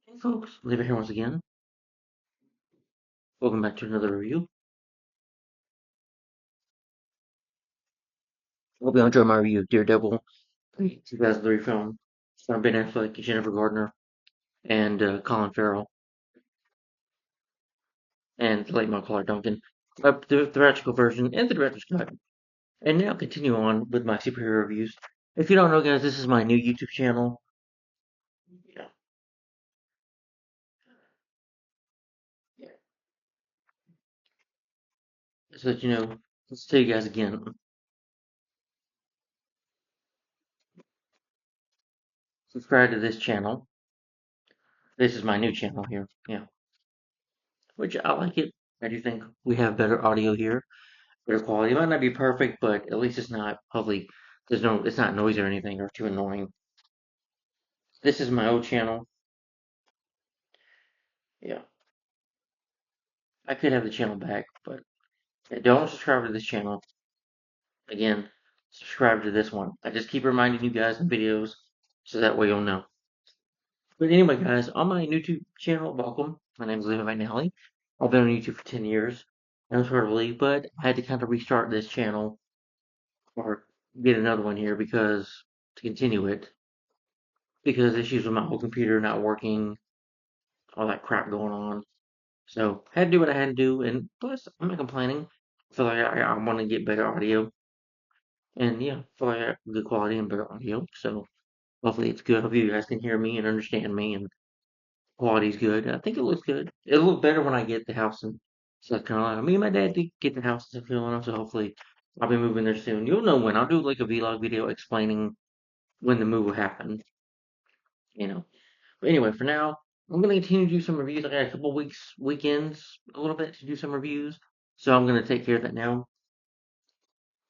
Hey folks, Lever here once again. Welcome back to another review. Hope you enjoy my review of Daredevil, the 2003 film, starring Ben Affleck, Jennifer Gardner, and Colin Farrell, and the late Macaulay Duncan. The theatrical version and the director's cut. And now continue on with my superhero reviews. If you don't know, guys, this is my new YouTube channel. Yeah, yeah. So that you know, let's tell you guys again. Subscribe to this channel. This is my new channel here. Yeah, which I like it. I do think we have better audio here. Better quality. It might not be perfect, but at least it's not probably it's not noisy or anything or too annoying. This is my old channel. Yeah, I could have the channel back, but yeah, don't subscribe to this channel. Again, subscribe to this one. I just keep reminding you guys in videos so that way you'll know. But anyway, guys, on my YouTube channel, welcome. My name is Levi McNally. I've been on YouTube for 10 years. I'm sort of late, but I had to kind of restart this channel or get another one here because to continue it because issues with my whole computer not working, all that crap going on. So had to do what I had to do, and plus I'm not complaining. I feel like I want to get better audio, and yeah, I feel like I have good quality and better audio. So hopefully it's good. Hopefully you guys can hear me and understand me, and quality's good. I think it looks good. It'll look better when I get the house in South Carolina. Me and my dad did get the house in South Carolina, so hopefully I'll be moving there soon. You'll know when. I'll do like a vlog video explaining when the move will happen. You know. But anyway, for now, I'm gonna continue to do some reviews. I got a couple weekends, a little bit to do some reviews. So I'm gonna take care of that now.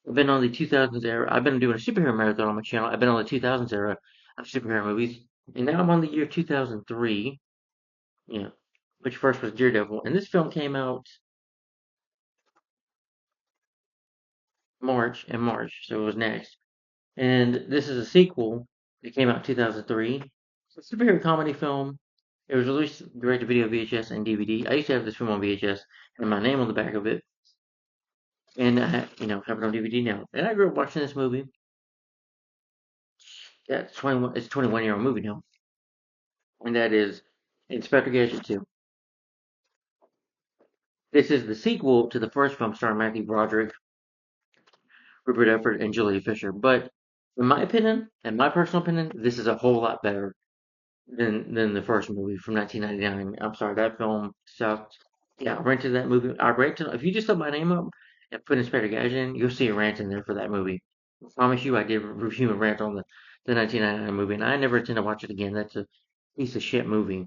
I've been on the 2000s era. I've been doing a superhero marathon on my channel. I've been on the 2000s era of superhero movies, and now I'm on the year 2003. Yeah, which first was Daredevil, and this film came out March, so it was next. And this is a sequel. It came out in 2003. It's a superhero comedy film. It was released direct to video VHS and DVD. I used to have this film on VHS and my name on the back of it, and I, have it on DVD now. And I grew up watching this movie. That's 21. It's a 21-year-old movie now, and that is Inspector Gadget 2. This is the sequel to the first film starring Matthew Broderick, Rupert Everett, and Julia Fisher. But in my opinion, and my personal opinion, this is a whole lot better than the first movie from 1999. I'm sorry, that film sucked. Yeah, I rented that movie. I rented. If you just look my name up and put Inspector Gadget in, you'll see a rant in there for that movie. I promise you, I did review a rant on the 1999 movie, and I never intend to watch it again. That's a piece of shit movie.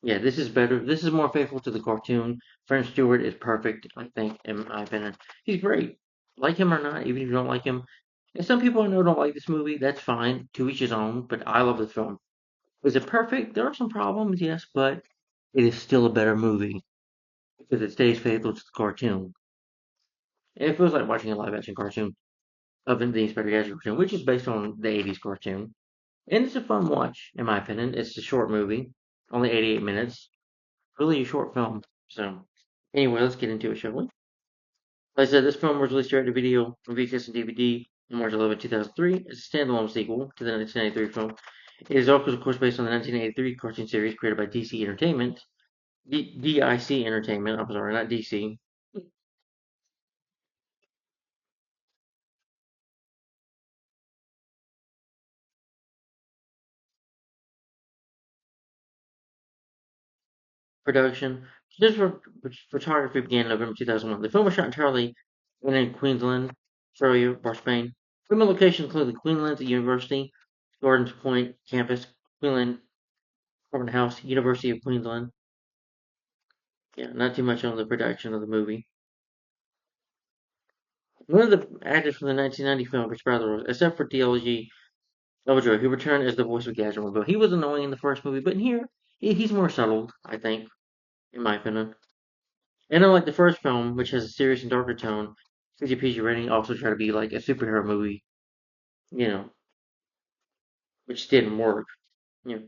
Yeah, this is better. This is more faithful to the cartoon. French Stewart is perfect, I think, in my opinion. He's great. Like him or not, even if you don't like him. And some people I know don't like this movie. That's fine. To each his own. But I love the film. Is it perfect? There are some problems, yes, but it is still a better movie because it stays faithful to the cartoon. And it feels like watching a live action cartoon of the Inspector Gadget cartoon, which is based on the 80s cartoon. And it's a fun watch, in my opinion. It's a short movie, only 88 minutes. Really a short film. So, anyway, let's get into it, shall we? Like I said, this film was released direct to video on VHS and DVD on March 11, 2003. It's a standalone sequel to the 1993 film. It is also, of course, based on the 1983 cartoon series created by DC Entertainment. DIC Entertainment, I'm sorry, not DC. Production. This photography began in November 2001. The film was shot entirely in Queensland, Australia, Brisbane. Filming locations include the Queensland University, Gardens Point campus, Queensland Apartment House, University of Queensland. Yeah, not too much on the production of the movie. One of the actors from the 1990 film was rather, except for DLG Lovejoy, who returned as the voice of Gadget. But he was annoying in the first movie, but in here, he's more subtle, I think, in my opinion. And unlike the first film, which has a serious and darker tone, 50 PG rating also tried to be like a superhero movie, you know, which didn't work. You know.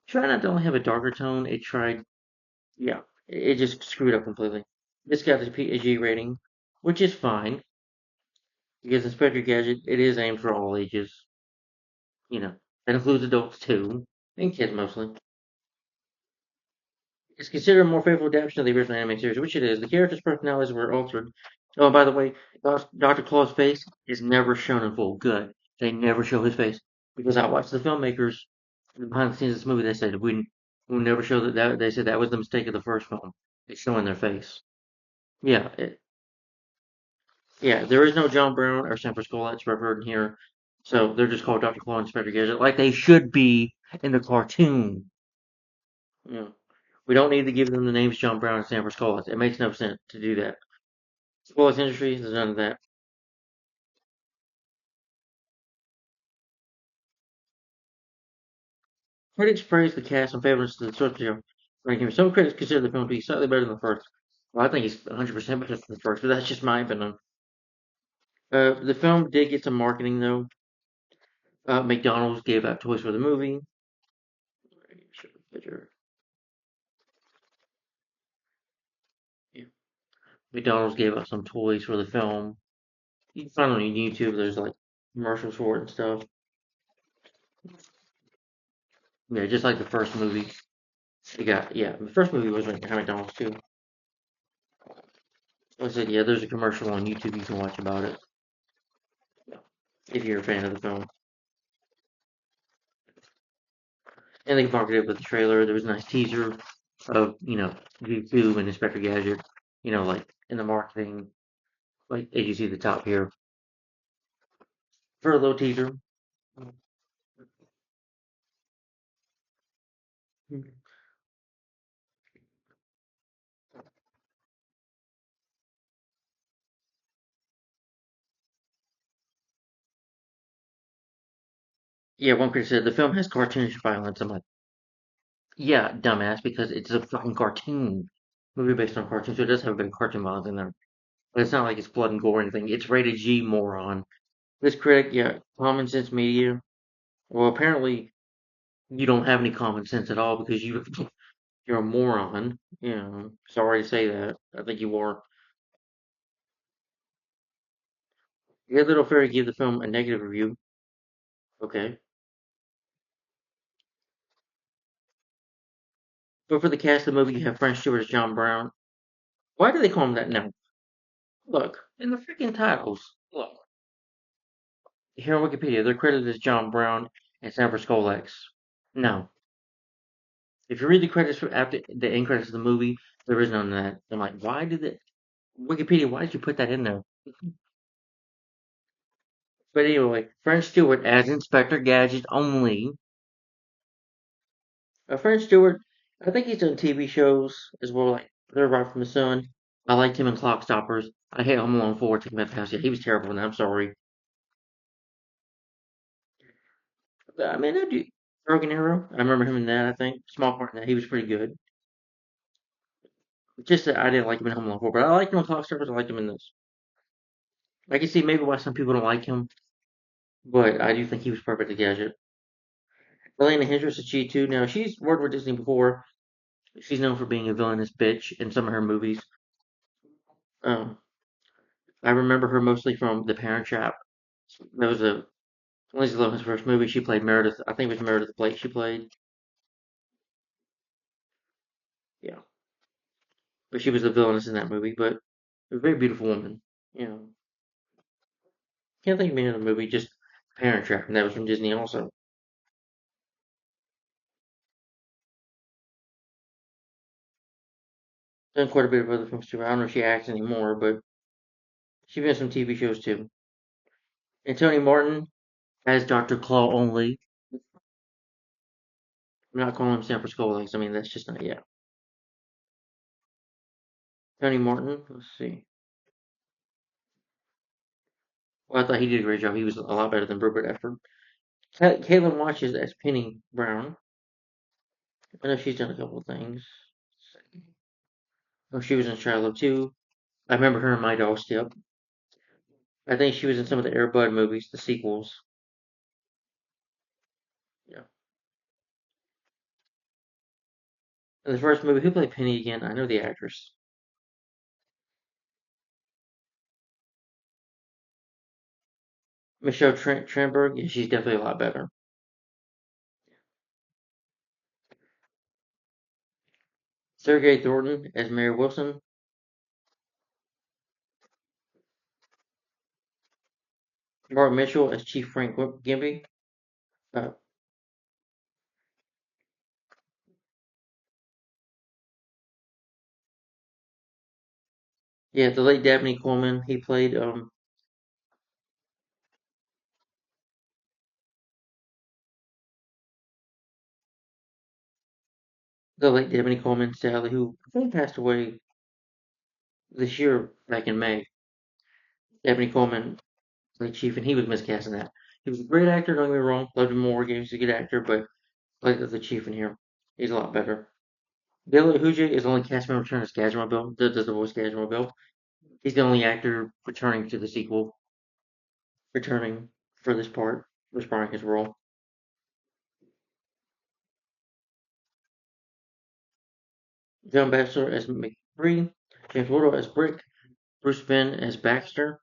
Try not to only have a darker tone. It tried, yeah, it just screwed up completely. This got a PG rating, which is fine because Inspector Gadget it is aimed for all ages. You know, that includes adults too, and kids mostly. It's considered a more faithful adaptation of the original anime series, which it is. The characters' personalities were altered. Oh, and by the way, Dr. Claw's face is never shown in full. Good. They never show his face. Because I watched the filmmakers behind the scenes of this movie, they said we never show that. They said that was the mistake of the first film. It's showing their face. Yeah, yeah. There is no John Brown or San Francisco Lights referred in here. So they're just called Dr. Claw and Inspector Gadget, like they should be in the cartoon. Yeah. We don't need to give them the names John Brown and Sanford Scollets. It makes no sense to do that. Scollets Industries, there's none of that. Critics praise the cast and favorites to the source material ranking. Some critics consider the film to be slightly better than the first. Well, I think it's 100% better than the first, but that's just my opinion. The film did get some marketing, though. McDonald's gave out toys for the movie. Yeah. McDonald's gave out some toys for the film. You can find it on YouTube. There's like commercials for it and stuff. Yeah, just like the first movie. Yeah, the first movie was like McDonald's too. Like I said, yeah, there's a commercial on YouTube you can watch about it. Yeah, if you're a fan of the film. And they marketed it with the trailer. There was a nice teaser of, YouTube and Inspector Gadget, like in the marketing, like as you see the top here, for a little teaser. Yeah, one critic said the film has cartoonish violence. I'm like, yeah, dumbass, because it's a fucking cartoon. Movie based on cartoon, so it does have a bit of cartoon violence in there. But it's not like it's blood and gore or anything. It's rated G, moron. This critic, yeah, Common Sense Media. Well, apparently you don't have any common sense at all because you're a moron. Sorry to say that. I think you are. Your Little Fairy gave the film a negative review. Okay. But for the cast of the movie, you have French Stewart as John Brown. Why do they call him that now? Look, in the freaking titles. Look. Here on Wikipedia, they're credited as John Brown and Sanford Scolex. No. If you read the credits after the end credits of the movie, there is none of that. I'm like, why did it? Wikipedia, why did you put that in there? But anyway, French Stewart as Inspector Gadget only. French Stewart, I think he's done TV shows as well, like They're Right from the Sun. I liked him in Clock Stoppers. I hate Home Alone 4, Take Him Out the House. Yeah, he was terrible in that. I'm sorry. But, I mean, I do. Broken Arrow, I remember him in that, I think. Small part in that. He was pretty good. Just that I didn't like him in Home Alone 4, but I liked him in Clock Stoppers. I liked him in this. I can see maybe why some people don't like him, but I do think he was perfect as Gadget. Elena Hendricks is she too. Now, she's worked with Disney before. She's known for being a villainous bitch in some of her movies. Um, I remember her mostly from The Parent Trap. That was Lindsay Lohan's first movie. She played Meredith. I think it was Meredith Blake she played. Yeah, but she was the villainess in that movie. But a very beautiful woman. You know, can't think of any other movie. Just Parent Trap, and that was from Disney also. Done quite a bit of other films too. I don't know if she acts anymore, but she's been in some TV shows too. And Tony Martin as Dr. Claw only. I'm not calling him Sanford Scollings. I mean, that's just not, yeah. Tony Martin, let's see. Well, I thought he did a great job. He was a lot better than Rupert Effort. Caitlin watches as Penny Brown. I know she's done a couple of things. Oh, she was in Shiloh too. I remember her in My Dog Step. I think she was in some of the Air Bud movies, the sequels. Yeah. In the first movie, who played Penny again? I know the actress. Michelle Tremberg. Yeah, she's definitely a lot better. Sergey Thornton as Mayor Wilson. Mark Mitchell as Chief Frank Gimby. Uh, yeah, the late Dabney Coleman. He played the late Dabney Coleman, sadly, who I think passed away this year back in May. Dabney Coleman played Chief, and he was miscast in that. He was a great actor. Don't get me wrong. Loved him more. He was a good actor, but played the Chief in here. He's a lot better. Dale Huja is the only cast member returning as Gadget does the voice Gadget. He's the only actor returning to the sequel, returning for this part, reprising his role. John Bachelor as McBree, James Wardle as Brick, Bruce Finn as Baxter,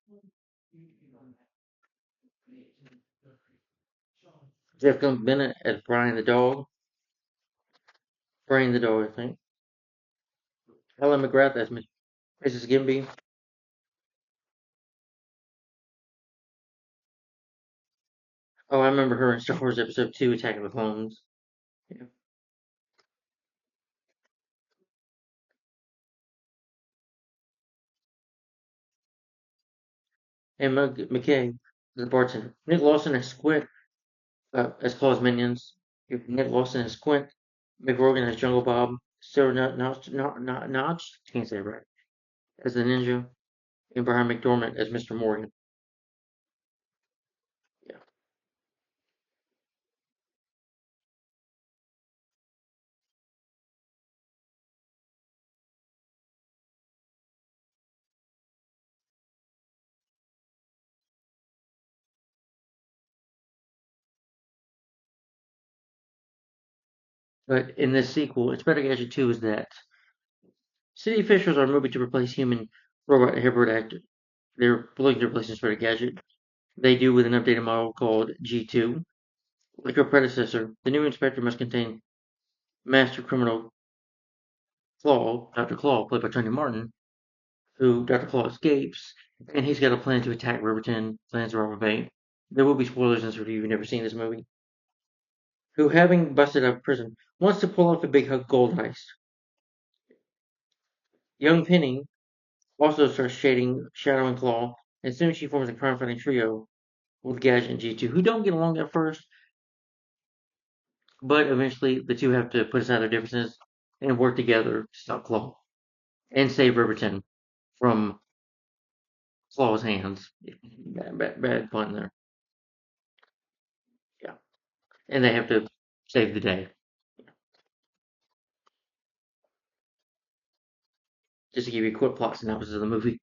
Jeff Gump Bennett as Brian the dog, I think. Helen McGrath as Mrs. Gimby. Oh, I remember her in Star Wars Episode 2, Attack of the Clones. Yeah. And McKay, the bartender. Nick Lawson as Squint, as Claw's minions. Nick Lawson as Squint. Mick Rogan as Jungle Bob. Sarah Notch, can't say it right, as the ninja. And Brian McDormand as Mr. Morgan. Yeah. But in this sequel, it's better Gadget 2 is that city officials are moving to replace human robot hybrid actor. They're looking to replace Inspector Gadget. They do with an updated model called G2. Like her predecessor, the new inspector must contain master criminal Claw, Dr. Claw, played by Tony Martin, who Dr. Claw escapes, and he's got a plan to attack Riverton, plans to rob a bank. There will be spoilers in this review if you've never seen this movie. Who, having busted out of prison, wants to pull off a big gold heist. Young Penny also starts shadowing Claw, and soon she forms a crime-fighting trio with Gadget and G2, who don't get along at first, but eventually the two have to put aside their differences and work together to stop Claw and save Riverton from Claw's hands. Bad pun there. Yeah. And they have to save the day. Just to give you a quick plot synopsis of the movie.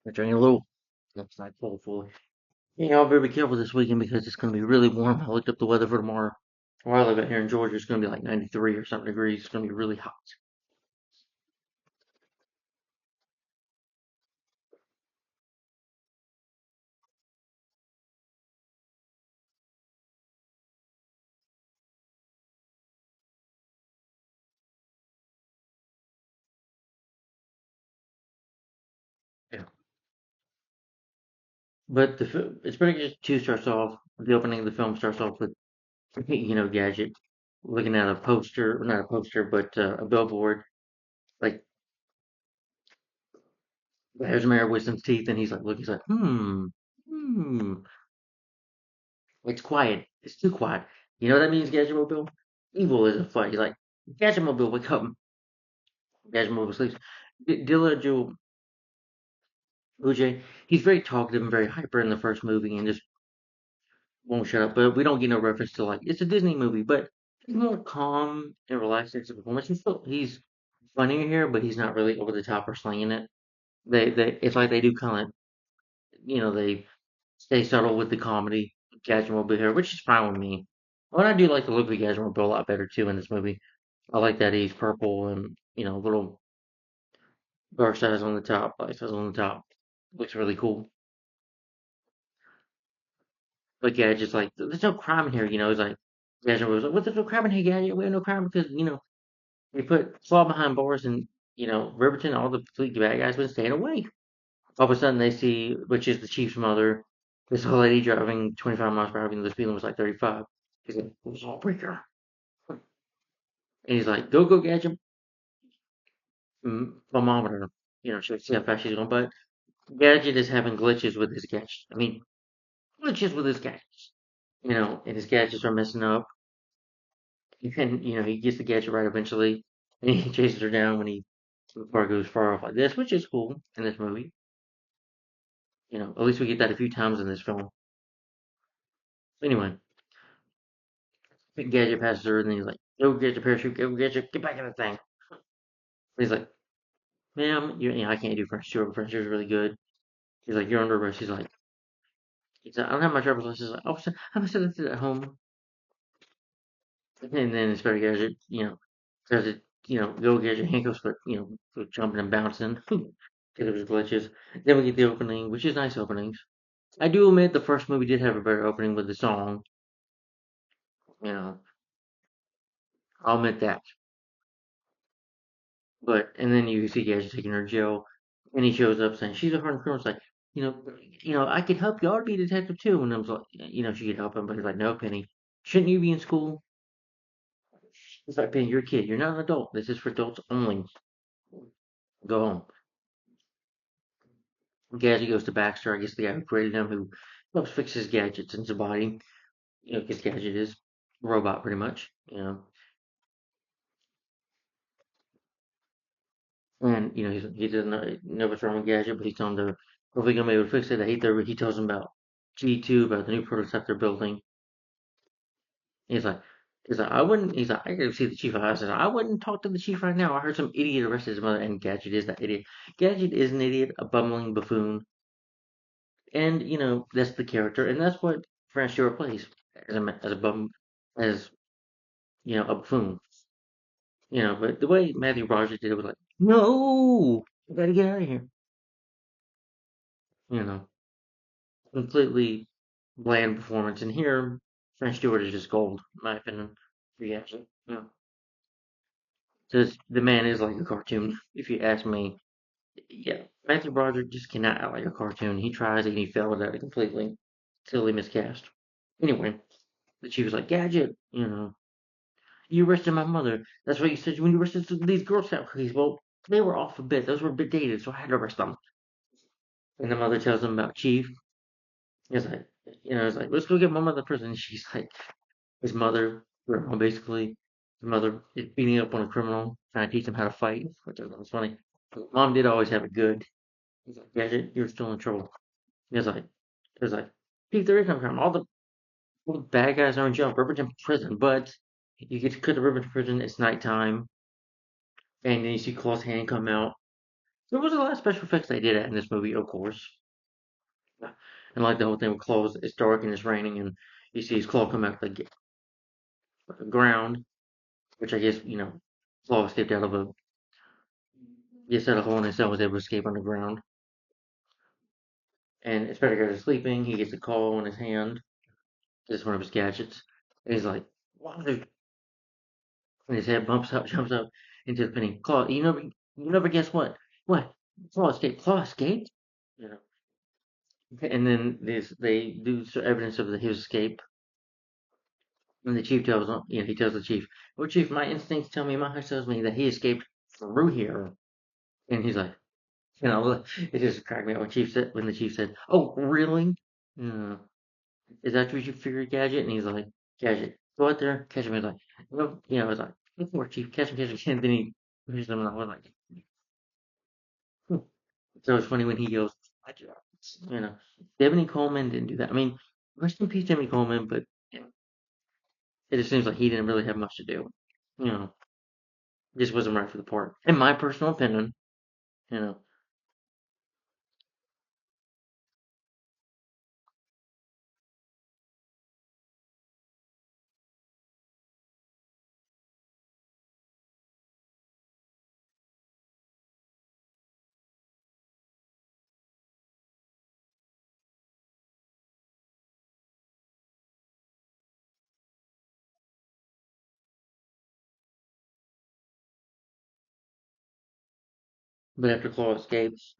I'm drinking a little outside full. Yeah, I'll be careful this weekend because it's going to be really warm. I looked up the weather for tomorrow. Where I live out here in Georgia, it's going to be like 93 or something degrees. It's going to be really hot. Yeah. But it's pretty good. Two starts off. The opening of the film starts off with Gadget looking at a poster, not a poster, but a billboard. Like there's Mayor Wisdom's teeth, and he's like, look, he's like, hmm. It's quiet. It's too quiet. You know what that means, Gadget Mobile? Evil is afoot. He's like, Gadget Mobile, wake up. Gadget Mobile sleeps. Dilla Jewel Uj, he's very talkative and very hyper in the first movie, and just won't shut up. But we don't get no reference to like it's a Disney movie, but he's more calm and relaxed in his performance. He's funnier here, but he's not really over the top or slinging it. it's like they do kind of, they stay subtle with the comedy. Gadget Mobile here, which is fine with me. But I do like the look of Gadget Mobile a lot better too in this movie. I like that he's purple and little dark sides on the top, light sides on the top. Looks really cool. But Gadget's like, there's no crime in here. It's like Gadget was like, what? There's no crime in here, Gadget. We have no crime because we put Claw behind bars and Riverton, all the fleet bad guys been staying away. All of a sudden they see, which is the chief's mother, this old lady driving 25 miles per hour, even though the speed limit was like 35. He's like, lawbreaker. And he's like, go, Gadget, thermometer. She'll see how fast she's going. But Gadget is having glitches with his gadget. I mean, glitches with his gadgets. And his gadgets are messing up. And, he gets the gadget right eventually. And he chases her down when the car goes far off like this, which is cool in this movie. At least we get that a few times in this film. Anyway, Gadget passes her, and then he's like, "Go get your parachute, go get your, get back in the thing." And he's like, "Ma'am, I can't do French too. French is really good." He's like, "You're under arrest." He's like, "I don't have my driver's license." He's like, "Oh, I'm gonna set it at home." And then Inspector Gadget, says it, go get your handcuffs, but for jumping and bouncing. Because of his glitches. Then we get the opening, which is nice openings. I do admit the first movie did have a better opening with the song. You know, I'll admit that. But and then you see Gadget taking her to jail, and he shows up saying she's a hardened criminal. It's like, I could help you. I would be a detective too. And I was like, she could help him, but he's like, no, Penny, shouldn't you be in school? It's like, Penny, you're a kid. You're not an adult. This is for adults only. Go home. Gadget goes to Baxter. I guess the guy who created him, who helps fix his gadgets in his body. Because Gadget is a robot pretty much. And he doesn't know what's wrong with Gadget, but he's telling him to hopefully gonna be able to fix it. He tells him about G2, about the new prototype they're building. He's like, I wouldn't. He's like, I gotta see the chief. I said, I wouldn't talk to the chief right now. I heard some idiot arrested his mother, and Gadget is that idiot. Gadget is an idiot, a bumbling buffoon, and that's the character, and that's what French Stewart plays as a bum, as a buffoon. But the way Matthew Rogers did it was like, no, I gotta get out of here. You know, completely bland performance, and here French Stewart is just gold, in my opinion. Yeah, because the man is like a cartoon, if you ask me. Yeah, Matthew Broderick just cannot act like a cartoon. He tries and he fails at it completely. Totally miscast. Anyway, the chief was like, Gadget, you arrested my mother. That's what you said when you arrested these Girl Scout cookies. Well, they were off a bit. Those were a bit dated, so I had to arrest them. And the mother tells him about Chief. He's like, it's like, let's go get my mother to prison. And she's like, his mother, grandma basically, his mother is beating up on a criminal, trying to teach him how to fight, which I thought was funny. Mom did always have it good. He's like, Gadget, you're still in trouble. He's like, Pete, there is no crime. All the bad guys are in jail. Riverton prison, but you get to cut the Riverton prison. It's nighttime, and then you see Claw's hand come out. There was a lot of special effects they did in this movie, of course. And like the whole thing with Claw, it's dark and it's raining, and you see his claw come out the ground, which I guess Claw escaped out of a gets out of a hole in his cell, was able to escape underground. And Inspector Gadget is sleeping. He gets a call in his hand. It's one of his gadgets. And he's like, "Wow, and his head bumps up, jumps up into the penny. Claw, you never guess what? What? Claw escaped. Claw escaped? You know. And then they do evidence of his escape. And the chief tells him, he tells the chief, "Well, chief, my instincts tell me, my heart tells me that he escaped through here." And he's like, it just cracked me up when the chief said, "Oh, really? Uh, is that what you figured, Gadget?" And he's like, "Gadget, go out there, catch him." He's like, "No," I was like, "Look for chief, catch him, catch him." And then he pushes him, and I was like, hmm. So it's funny when he goes, you know, Devony Coleman didn't do that. I mean, rest in peace, Devony Coleman, but it just seems like he didn't really have much to do. You know, just wasn't right for the part. In my personal opinion, you know. But after Claw escapes,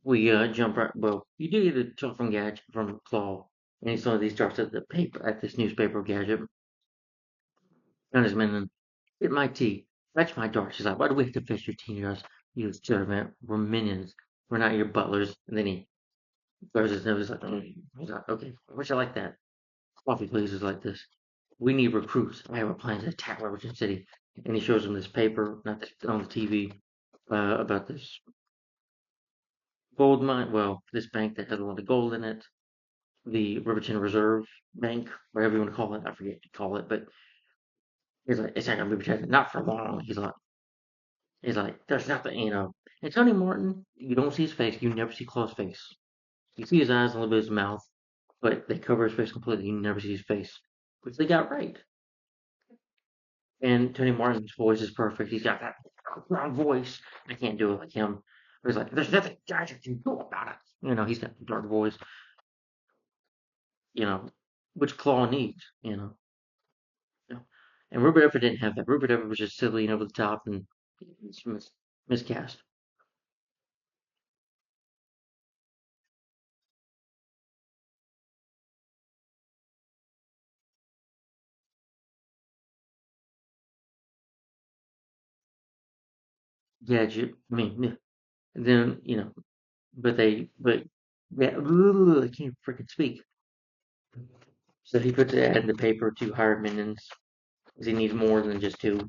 we jump right. Well, you do get a jump from Gadget from Claw, and he suddenly starts at the paper at this newspaper Gadget, and his men get my tea, fetch my daughter. She's like, why do we have to fetch your tea? You servant, we're minions, we're not your butlers. And then he throws his nose like, he's like, okay, I wish I like that. Coffee places like this. We need recruits. I have a plan to attack Revolution City. And he shows them this paper, not this, on the TV, about this gold mine. Well, this bank that has a lot of gold in it. The Riverton Reserve Bank, whatever you want to call it. I forget what to call it, but he's like, it's not gonna be protected, not for long. He's like, there's nothing, And Tony Martin, you don't see his face. You never see Claw's face. You see his eyes and a little bit of his mouth, but they cover his face completely. You never see his face, which they got right. And Tony Martin's voice is perfect. He's got that loud voice. I can't do it like him. He's like, there's nothing Gadget can do about it. He's got a dark voice, you know, which Claw needs, you know. And Rupert Everett didn't have that. Rupert Everett was just silly and over the top and miscast. Gadget, I mean, yeah. And then, but yeah, I can't freaking speak. So he puts it ad in the paper to hire minions because he needs more than just two.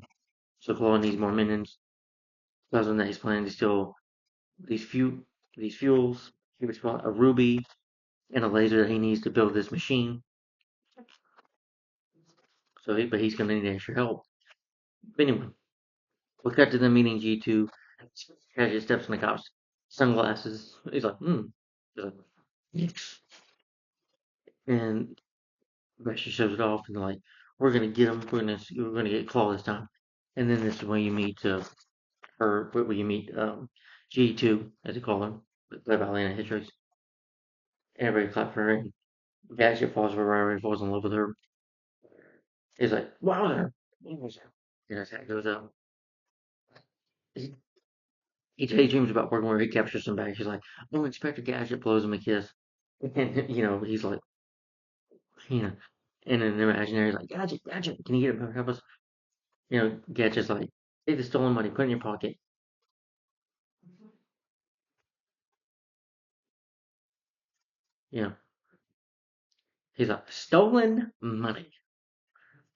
So Claw needs more minions. Tells him that he's planning to steal these few these fuels. He was a ruby and a laser that he needs to build this machine. But he's gonna need extra help. But anyway, we cut to the meeting G2. Gadget steps in the cop's sunglasses. He's like, He's like, Nix. And Basher shows it off and like, we're gonna get him. We're gonna get Claw this time. And then this is when you meet when you meet G2 as they call him, played by Lana Hitchcock. Everybody clapped for her. And Gadget falls for her. He falls in love with her. He's like, Wowzer. And his hat goes up. He, he daydreams about working where he captures somebody. She's like, oh, Inspector Gadget blows him a kiss. And, he's like, you know, and in the imaginary, he's like, Gadget, Gadget, can you get him? Help us? Gadget's like, take the stolen money, put it in your pocket. You know, he's like, stolen money.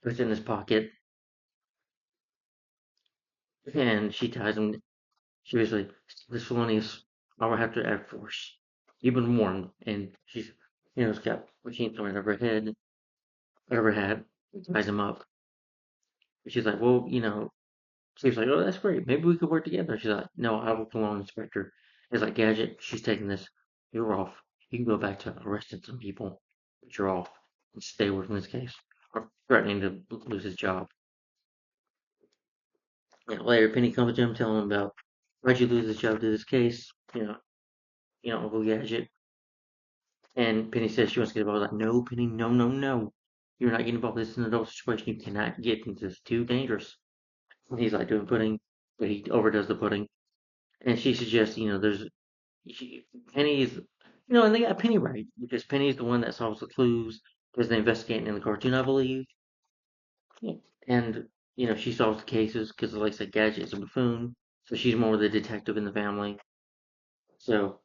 Puts it in his pocket, and she ties him. She was like, this felonious, I'll have to act force. You've been warned. And she's, it's got machine thrown over her head, over her hat, ties him up. She's like, well, she's like, oh, that's great. Maybe we could work together. She's like, no, I will alone, Inspector. It's like, Gadget, she's taking this. You're off. You can go back to arresting some people, but you're off and stay away from this case. Or threatening to lose his job. Later, Penny comes to him, telling him about why'd you lose this job to this case? Uncle Gadget. And Penny says she wants to get involved. Like, no, Penny, no, no, no. You're not getting involved. This is an adult situation. You cannot get into this. Too dangerous. And he's like doing pudding, but he overdoes the pudding. And she suggests, there's Penny's, and they got Penny right because Penny's the one that solves the clues, does the investigating in the cartoon, I believe. Yeah. And she solves the cases because, like I said, Gadget is a buffoon, so she's more the detective in the family. So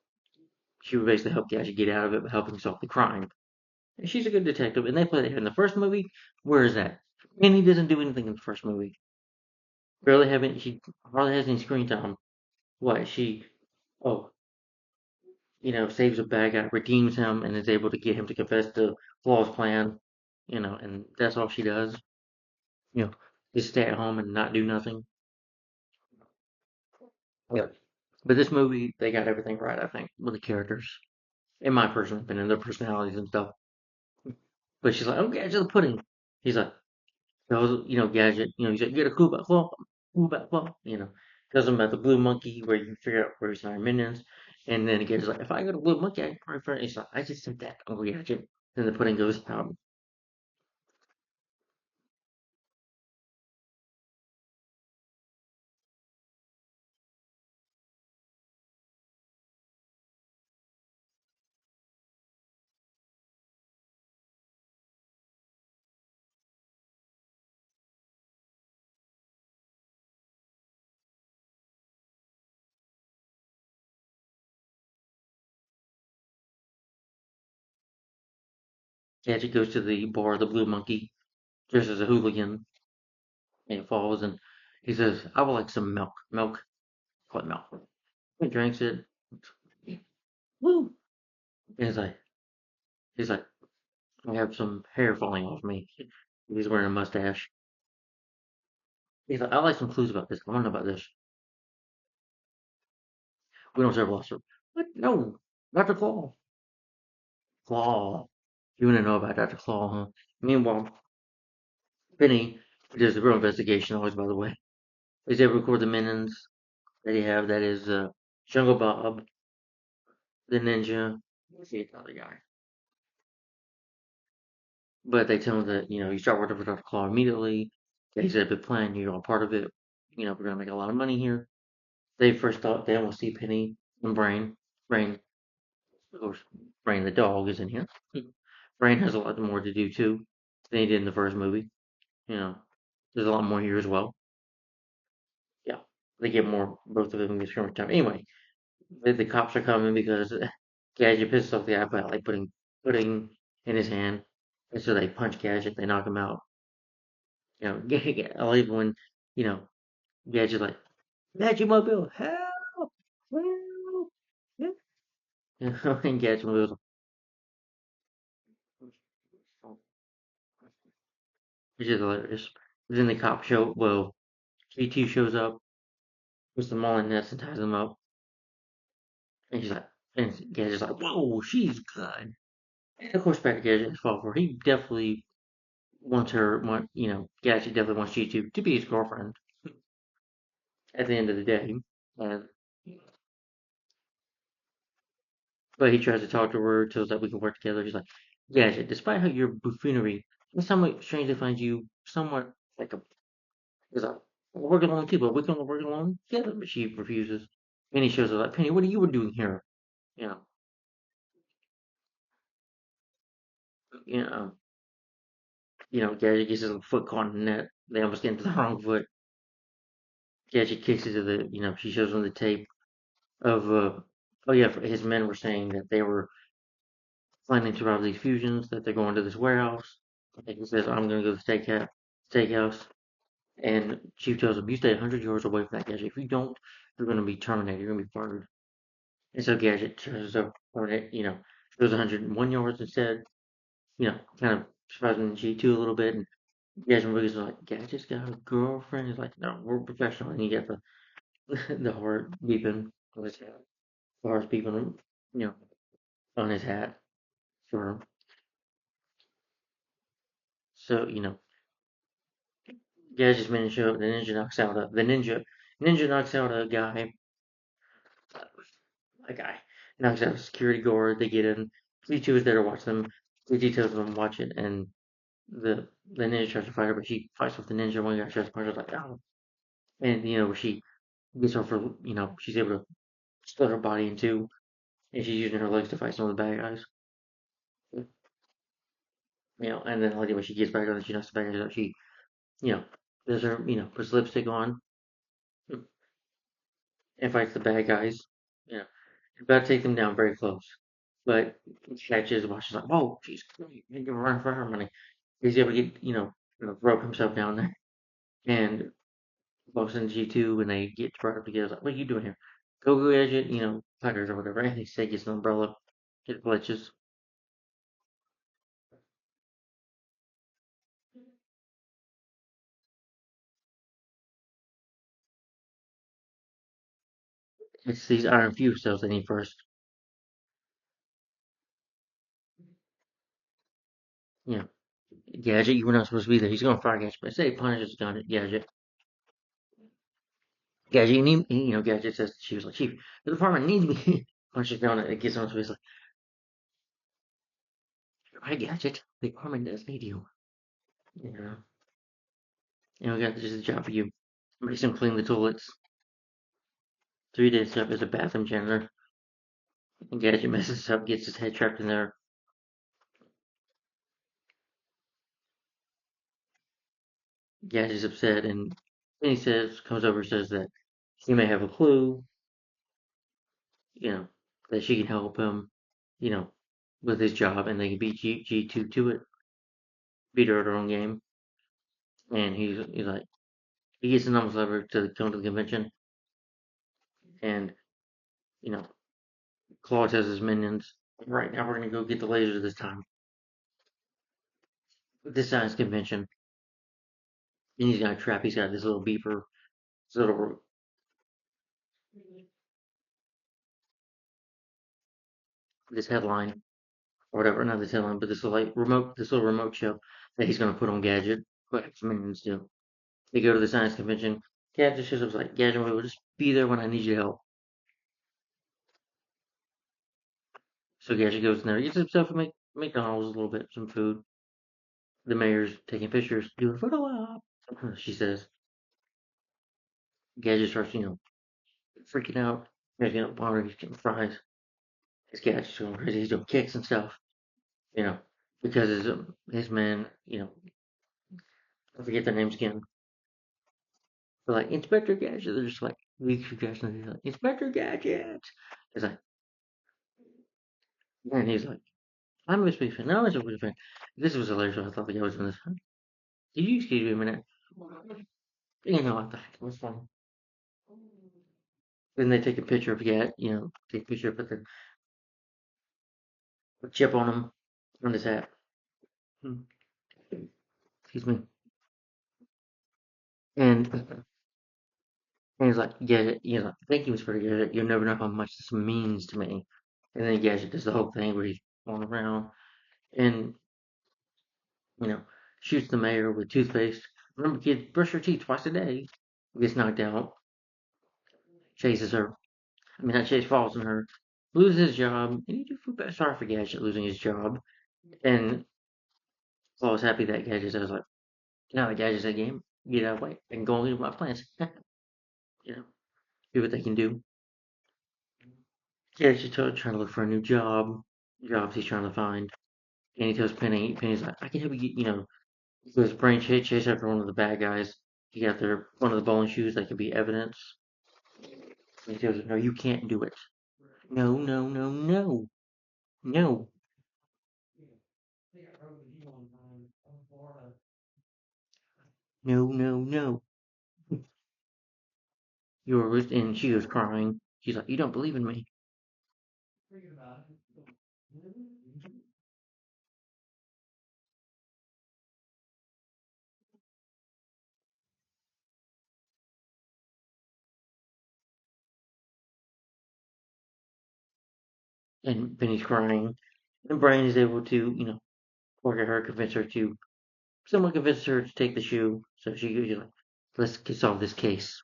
she would basically help Gadget get out of it by helping solve the crime. And she's a good detective, and they play that in the first movie. Where is that? Penny doesn't do anything in the first movie. She hardly has any screen time. What she? Oh, saves a bad guy, redeems him, and is able to get him to confess to Claw's plan. And that's all she does. You know, just stay at home and not do nothing. Yeah. But this movie, they got everything right, I think, with the characters. In my personal opinion, their personalities and stuff. But she's like, oh, Gadget the pudding. He's like, Gadget, he's like, get a cool back claw, tells him about the blue monkey where you can figure out where he's nine minions. And then Gadget's like, if I got a blue monkey, I can probably find it. He's like, I just said that, Uncle Gadget. Then the pudding goes, Gadget goes to the bar, the Blue Monkey, dressed as a hooligan, and falls, and he says, "I would like some milk." Milk, what milk? He drinks it. Woo! And he's like, I have some hair falling off me. He's wearing a mustache. He's like, I like some clues about this. I want to know about this. We don't serve lobster. What? No, Dr. Claw. Claw. You want to know about Dr. Claw, huh? Meanwhile, Penny does the real investigation, always, by the way. Is able to record the minions that you have. That is Jungle Bob, the ninja. What's the other guy? But they tell him that, you start working for Dr. Claw immediately. He said, a big plan, you're all part of it. We're going to make a lot of money here. They first thought they almost see Penny and Brain. Brain, of course, Brain the dog is in here. Brain has a lot more to do too than he did in the first movie. You know, there's a lot more here as well. Yeah, they get more, both of them get screen time. Anyway, the cops are coming because Gadget pisses off the guy by like putting in his hand. And so they punch Gadget, they knock him out. I like when, you know, Gadget's like, Gadget Mobile, help! Help! And Gadget Mobile's like, which is hilarious. Then the cop GT shows up, puts them all in nets and ties them up. And she's like, and Gadget's like, whoa, she's good. And of course, back to Gadget's fault for he definitely wants Gadget definitely wants G2 to be his girlfriend at the end of the day. And But he tries to talk to her, tells that we can work together. He's like, Gadget, despite how your buffoonery, it's somewhat strange to find you somewhat like a, he's like, we're working alone too, but we can work alone together. But she refuses. And he shows her like, Penny, what are you doing here? You know, you know, Gadget gets his foot caught in the net. They almost get into the wrong foot. Gadget kicks it to she shows him the tape of, oh yeah, his men were saying that they were planning to rob these fusions, that they're going to this warehouse. And he says, I'm going to go to the steakhouse. And Chief tells him, you stay 100 yards away from that Gadget. If you don't, you're going to be terminated. You're going to be fired. And so Gadget tries to terminate, goes 101 yards instead, kind of surprising G2 a little bit. And Gadget is like, Gadget's got a girlfriend. He's like, no, we're professional. And you get the heart beeping on his hat. The heart's beeping, you know, on his hat for him. So, Gadget's men show up. The ninja knocks out a guy. A guy knocks out a security guard. They get in. G2 is there to watch them. G2 tells them to watch it, and the ninja tries to fight her, but she fights with the ninja. One guy tries to punch her like, oh, and she gets her for she's able to split her body in two, and she's using her legs to fight some of the bad guys. And then like when she gets back on, she knocks the bad guys out. She you know does her puts lipstick on and fights the bad guys. You know, about to take them down very close, but catches while she's like, whoa, she's great. You can run for her money. He's able to get, rope himself down there and walks into G2 and they get brought up together. Like, what are you doing here? Go Gadget, Puckers or whatever. And he say gets an umbrella, it glitches. It's these iron fuse cells they need first. You know, Gadget, you were not supposed to be there. He's going to fire Gadget, but say punishes gun at Gadget. Gadget, Gadget says she was like, Chief, the department needs me. Punches down and it gets on his face like, you're right, Gadget. The department does need you. You know, Gadget, this is a job for you. Makes him clean the toilets. 3 days up as a bathroom janitor. And Gadget messes up, gets his head trapped in there. Gadget's upset, and then comes over and says that he may have a clue, you know, that she can help him, you know, with his job, and they can beat G2 to it, beat her at her own game. And he's like, he gets the numbers lever to come to the convention, and you know, Claw tells his minions, right now we're gonna go get the laser this time. This science convention, and he's got a trap. He's got this little beeper, this little this headline or whatever, not this headline, but this little remote show that he's gonna put on Gadget. But his minions do. They go to the science convention. Gadget shows up like, Gadget, will just be there when I need your help. So Gadget goes in there, gets himself a McDonald's a little bit, some food. The mayor's taking pictures, doing a photo op. She says, Gadget starts, freaking out. He's getting water, he's getting fries. His Gadget's going crazy, he's doing kicks and stuff, you know, because his men, I forget their names again. They're like, Inspector Gadget. They're just like, weak suggestions. He's like, Inspector Gadget. He's like, and he's like, I'm a big fan. No, I'm a big fan. This was hilarious. I thought the guy was in this. Did you excuse me a minute? I thought it was funny. Then they take a picture of Gat, take a picture, put the chip on him, on his hat. Hmm. Excuse me. And he's like, yeah, thank you, Mr. Gadget. You'll never know how much this means to me. And then Gadget does the whole thing where he's going around and, you know, shoots the mayor with toothpaste. Remember, kids, brush your teeth twice a day. Gets knocked out, chases her. I mean, not chase, falls on her, loses his job. And you do feel bad, sorry for Gadget losing his job. And I was happy that Gadget, I was like, now the Gadget's that game, get out of the way. I can go and do my plans. you know, do what they can do. Gadget's trying to look for a new jobs he's trying to find. And he tells Penny's like, I can help you get, his brain chase after one of the bad guys. He got one of the bowling shoes that could be evidence. And he tells her, no, you can't do it. No, no, no, no, no. No, no, no. You're and she was crying. She's like, you don't believe in me. And Penny's crying. And Brian is able to, work at her, convince her to, someone convinces her to take the shoe. So she's like, let's solve this case.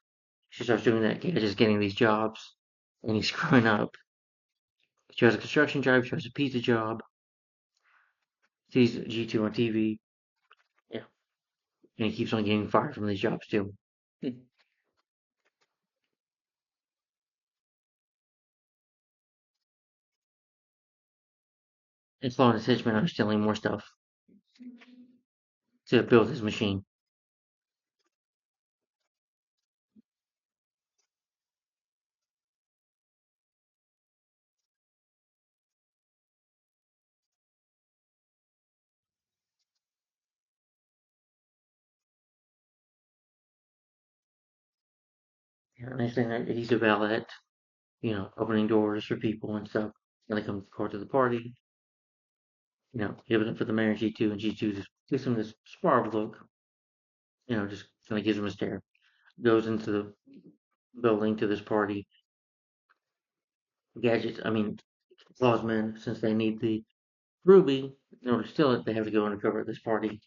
She starts doing that, just getting these jobs. And he's screwing up. She has a construction job, she has a pizza job, sees G2 on TV. Yeah. And he keeps on getting fired from these jobs too. And Sloan and his henchmen are stealing more stuff to build his machine. And next thing he's a valet, opening doors for people and stuff. And they come to the party, giving it for the mayor G2, and G2 just gives him this suave look, just kind of gives him a stare. Goes into the building to this party. Gadgets, I mean, Claw's men, since they need the ruby in order to steal it, they have to go undercover at this party.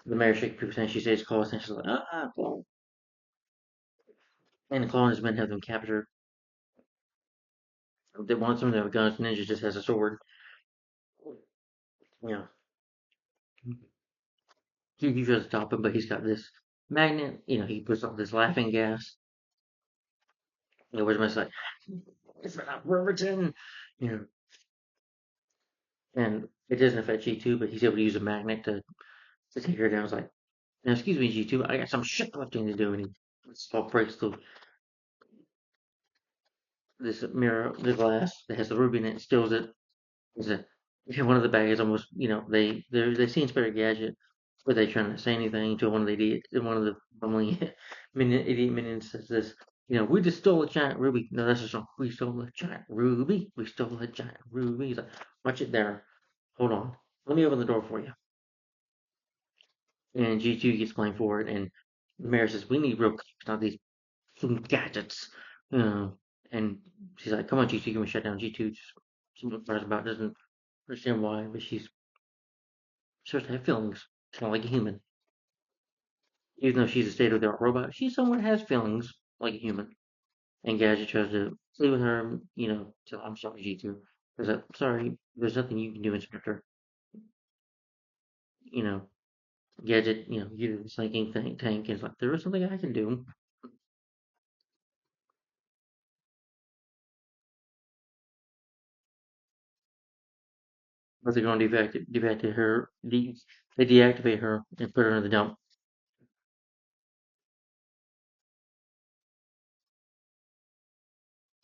The mayor shakes people's hands, she says Claw, and she's like, Claw. And Claw and his men have them captured. They want some of their guns, Ninja just has a sword. You know, he tries to stop him, but he's got this magnet, he puts on this laughing gas. Where's my like, it's not Riverton, you know, and it doesn't affect G2, but he's able to use a magnet to take her down. It's like, now, excuse me, G2, I got some shit lifting to do, and he breaks this mirror, the glass that has the ruby in it, steals it. Is it? Yeah, one of the bad guys almost, they see Inspector Gadget, but they trying to say anything to one of the idiot, one of the bumbling idiot minions says this, we just stole a giant ruby. No, that's a song. We stole a giant ruby. We stole a giant ruby. He's like, watch it there. Hold on. Let me open the door for you. And G2 gets blamed for it, and the mayor says, we need real cops, not these gadgets. Uh, and she's like, come on, G2, can we shut down G2? Just surprised about, doesn't understand why, but she's supposed to have feelings, kind of like a human. Even though she's a state of the art robot, she somewhat has feelings like a human. And Gadget tries to plead with her, tell I'm sorry, G2. Because I'm sorry, there's nothing you can do, Inspector. You know, Gadget, you the sinking tank is like, there is something I can do. But they're going to deactivate her. They deactivate her and put her in the dump.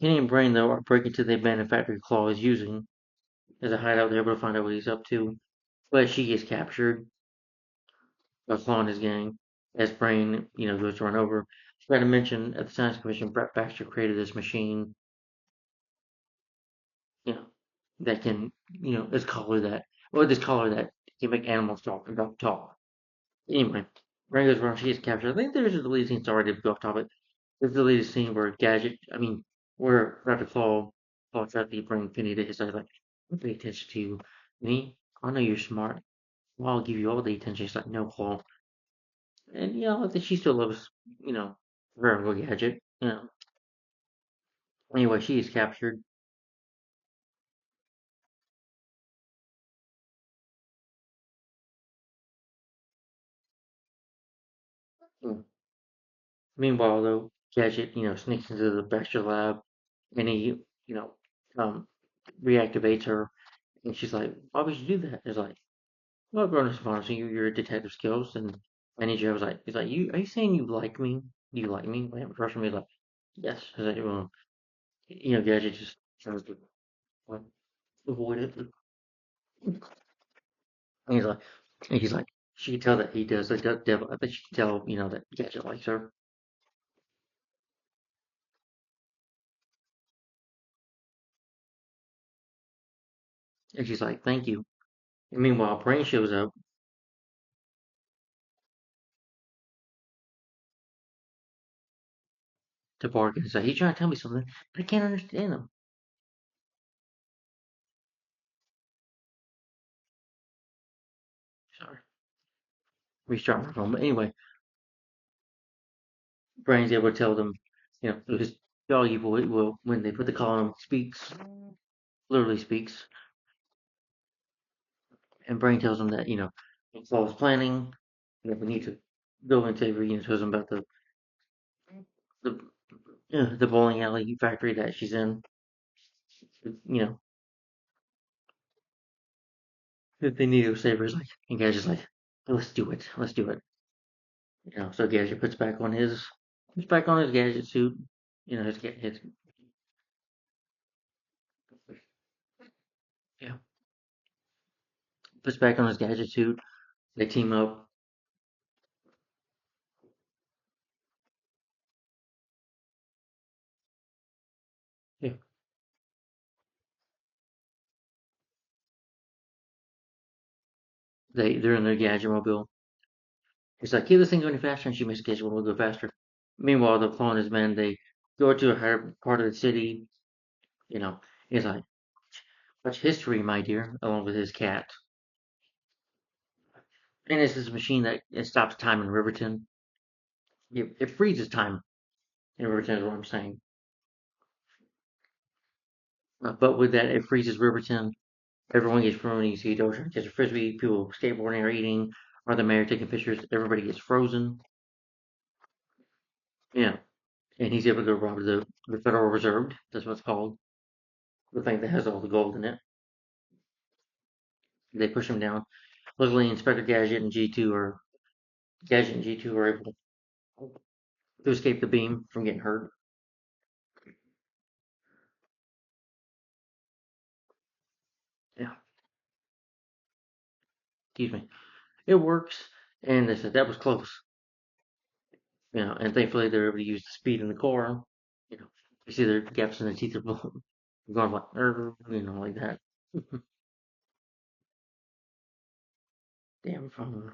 Kenny and Brain, though, are breaking into the abandoned factory Claw is using as a hideout. They're able to find out what he's up to. But she gets captured by Claw and his gang as Brain, goes to run over. Forgot to mention at the Science Commission, Brett Baxter created this machine, you know, that can, this collar that, or this collar that can make animals talk and talk. Anyway, Brain goes around, she gets captured. I think there's a deleted scene, sorry to go off topic. There's a deleted scene where where Dr. Claw tries to bring Finney to his side, like, I'll pay attention to you. Me, I know you're smart. Well, I'll give you all the attention. She's like, no, Claw. And I think she still loves, her Uncle Gadget. Anyway, she is captured. Mm. Meanwhile, though, Gadget, sneaks into the Baxter lab and he, you know, um, reactivates her. And she's like, why would you do that? It's like, well, Grown Spawns, your detective skills. And Manager was like, he's like, are you saying you like me? Do you like me? Like, Russian me like, yes. I was like, well, Gadget just tries to like, avoid it. And he's like, she can tell that he does the devil. I bet she can tell, that Gadget likes her. And she's like, thank you. And meanwhile, Brain shows up to bark and say, he's trying to tell me something, but I can't understand him. Sorry. Restart my phone. But anyway, Brain's able to tell them, his doggy boy will, when they put the collar on, speaks, literally speaks. And Brain tells them that, Claw was planning, we need to go into every, tells them about the, the bowling alley factory that she's in, you know, that they need to save her. Like, and Gage is like, let's do it, let's do it. So Gadget puts back on his gadget suit, his yeah, puts back on his gadget suit. They team up. Yeah, they're in their gadget mobile. He's like, keep this thing going faster, and she makes the gadget mobile go faster. Meanwhile, the Claw and his men they go to a higher part of the city. You know, he's like, much history, my dear, along with his cat. And it's this machine that it stops time in Riverton. It freezes time in Riverton, is what I'm saying. But with that, it freezes Riverton. Everyone gets thrown. You see Doja catch a frisbee. People skateboarding or eating, or the mayor taking pictures. Everybody gets frozen. Yeah, and he's able to go rob the Federal Reserve. That's what it's called. The thing that has all the gold in it. They push him down. Luckily, Inspector Gadget and G2 are able to escape the beam from getting hurt. Yeah. excuse me, it works. And they said that was close, and thankfully they're able to use the speed in the car. You know, you see their gaps in the teeth are going like, like that. Damn phone.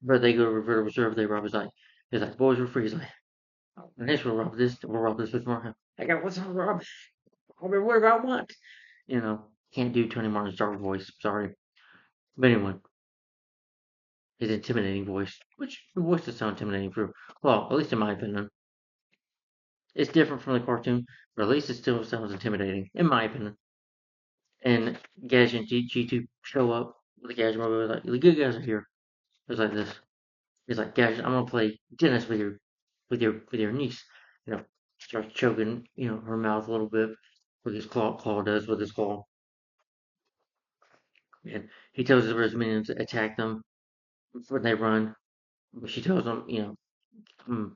But they go to River Reserve. They rob his like, he's like, boys, we're free. He's like, oh, next we'll rob this with more. I got what's on Rob? What about what? Can't do Tony Martin's dark voice. Sorry, but anyway, his intimidating voice, which the voice does sound intimidating for, well, at least in my opinion. It's different from the cartoon, but at least it still sounds intimidating, in my opinion. And Gadget and G2 show up with the Gadget mobile, like, the good guys are here. It's like this. He's like, Gadget, I'm gonna play tennis with your niece. Starts choking, her mouth a little bit with his claw does with his claw. And he tells his minions to attack them when they run. But she tells them, hmm,